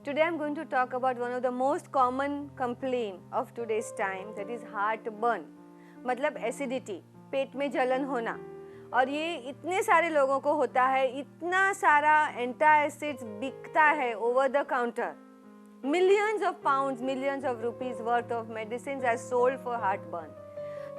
Today I'm going to talk about one of the most common complaint of today's time, that is heartburn. मतलब acidity, पेट में जलन होना। और ये इतने सारे लोगों को होता है, इतना सारा एंटासिड्स बिकता है over the counter. Millions of pounds, millions of rupees worth of medicines are sold for heartburn.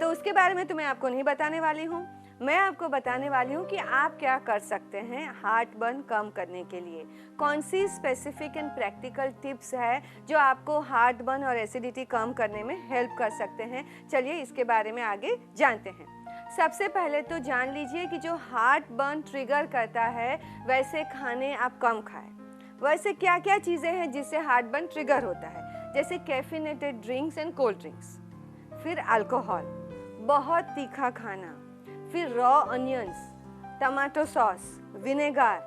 तो उसके बारे में तो मैं आपको नहीं बताने वाली हूँ। मैं आपको बताने वाली हूँ कि आप क्या कर सकते हैं हार्टबर्न कम करने के लिए। कौन सी स्पेसिफिक एंड प्रैक्टिकल टिप्स है जो आपको हार्टबर्न और एसिडिटी कम करने में हेल्प कर सकते हैं। चलिए इसके बारे में आगे जानते हैं। सबसे पहले तो जान लीजिए कि जो हार्टबर्न ट्रिगर करता है वैसे खाने आप कम खाएं। वैसे क्या क्या चीज़ें हैं जिससे हार्टबर्न ट्रिगर होता है, जैसे caffeinated drinks and cold drinks, फिर अल्कोहल, बहुत तीखा खाना, फिर raw onions, tomato sauce, vinegar,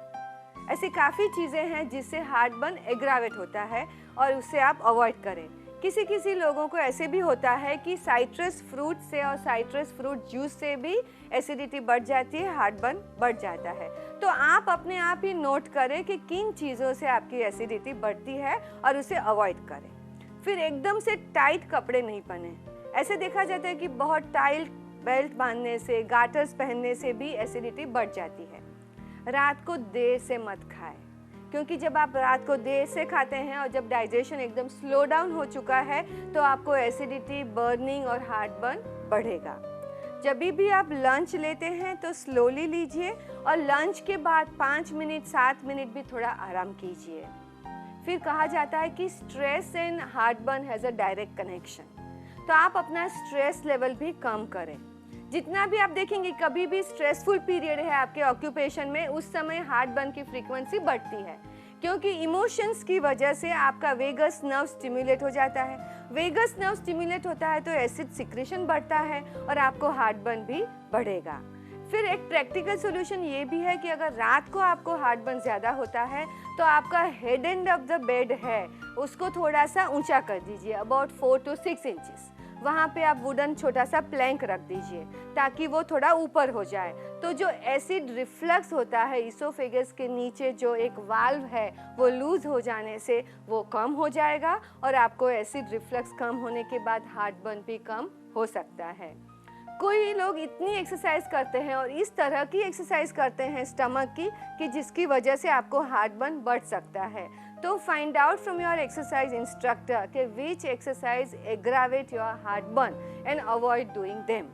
ऐसी काफ़ी चीज़ें हैं जिससे हार्टबर्न एग्रावेट होता है और उससे आप अवॉइड करें। किसी किसी लोगों को ऐसे भी होता है कि साइट्रस फ्रूट से और साइट्रस फ्रूट जूस से भी एसिडिटी बढ़ जाती है, हार्टबर्न बढ़ जाता है। तो आप अपने आप ही नोट करें कि किन चीज़ों से आपकी एसिडिटी बढ़ती है और उसे अवॉइड करें। फिर एकदम से टाइट कपड़े नहीं पहने। ऐसे देखा जाता है कि बहुत टाइट बेल्ट बांधने से, गार्टर्स पहनने से भी एसिडिटी बढ़ जाती है। रात को देर से मत खाएं, क्योंकि जब आप रात को देर से खाते हैं और जब डाइजेशन एकदम स्लो डाउन हो चुका है तो आपको एसिडिटी, बर्निंग और हार्टबर्न बढ़ेगा। जब भी आप लंच लेते हैं तो स्लोली लीजिए और लंच के बाद 5 मिनट 7 मिनट भी थोड़ा आराम कीजिए। फिर कहा जाता है कि stress and heartburn has a direct connection, तो आप अपना स्ट्रेस लेवल भी कम करें। जितना भी आप देखेंगे कभी भी स्ट्रेसफुल पीरियड है आपके ऑक्यूपेशन में, उस समय हार्टबर्न की फ्रीक्वेंसी बढ़ती है, क्योंकि इमोशंस की वजह से आपका वेगस नर्व स्टिमुलेट हो जाता है। वेगस नर्व स्टिमुलेट होता है तो एसिड सिक्रेशन बढ़ता है और आपको हार्टबर्न भी बढ़ेगा। फिर एक प्रैक्टिकल सोल्यूशन ये भी है कि अगर रात को आपको हार्टबर्न ज़्यादा होता है तो आपका head end of the bed है उसको थोड़ा सा ऊंचा कर दीजिए, अबाउट 4 to 6 इंचेस। वहाँ पे आप वुडन छोटा सा प्लैंक रख दीजिए ताकि वो थोड़ा ऊपर हो जाए। तो जो एसिड रिफ्लक्स होता है इसोफेगस के नीचे जो एक वाल्व है वो लूज हो जाने से वो कम हो जाएगा और आपको एसिड रिफ्लक्स कम होने के बाद हार्टबर्न भी कम हो सकता है। कोई लोग इतनी एक्सरसाइज करते हैं और इस तरह की एक्सरसाइज करते हैं स्टमक की कि जिसकी वजह से आपको हार्टबर्न बढ़ सकता है। तो find out from your exercise instructor कि which exercise aggravate your heartburn and avoid doing them,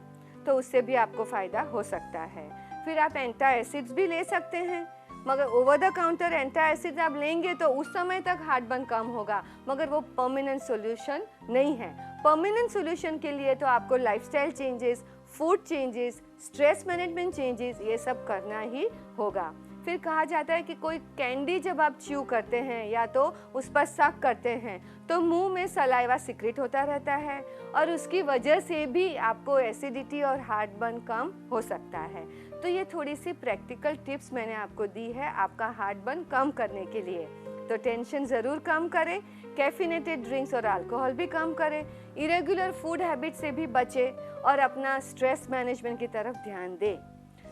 तो उससे भी आपको फ़ायदा हो सकता है। फिर आप एंटासिड्स भी ले सकते हैं, मगर ओवर द काउंटर एंटासिड आप लेंगे तो उस समय तक हार्टबर्न कम होगा, मगर वो परमानेंट सॉल्यूशन नहीं है। परमानेंट सॉल्यूशन के लिए तो आपको lifestyle changes, food changes, stress management changes, ये सब करना ही होगा। फिर कहा जाता है कि कोई कैंडी जब आप च्यू करते हैं या तो उस पर सक करते हैं तो मुंह में सलाइवा सिक्रेट होता रहता है और उसकी वजह से भी आपको एसिडिटी और हार्टबर्न कम हो सकता है। तो ये थोड़ी सी प्रैक्टिकल टिप्स मैंने आपको दी है आपका हार्टबर्न कम करने के लिए। तो टेंशन ज़रूर कम करें, कैफिनेटेड ड्रिंक्स और अल्कोहल भी कम करें, इरेगुलर फूड हैबिट से भी बचें और अपना स्ट्रेस मैनेजमेंट की तरफ ध्यान दें।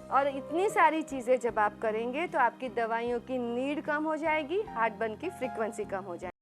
और इतनी सारी चीज़ें जब आप करेंगे तो आपकी दवाइयों की नीड कम हो जाएगी, हार्टबर्न की फ्रीक्वेंसी कम हो जाएगी।